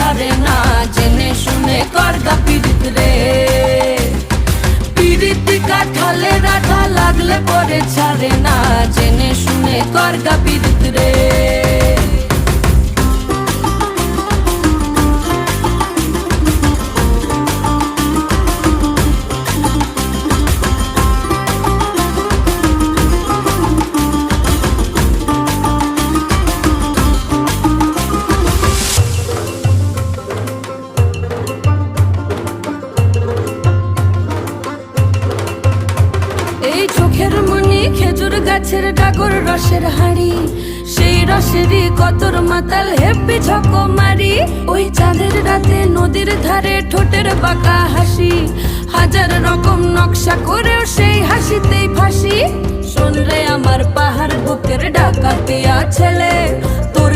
ছাড়ে না, জেনে শুনে করগা পীড়িত রে। পীড়িত কাঠালে রাঠা লাগলে পরে ছাড়ে না, জেনে শুনে করগা পীড়িত রে। এই চোখের মনি খেজুর গাছের ডাগর রসের হাড়ি, সেই রসেরই কতর মাতাল হেব্বি ঝকো মারি। ওই চাঁদের রাতে নদীর ধারে ঠোঁটের বাঁকা হাসি, হাজার রকম নকশা করেও সেই হাসিতেই ফাঁসি। শোন রে আমার পাহাড় বুকের ডাকাতিয়া ছেলে, তোর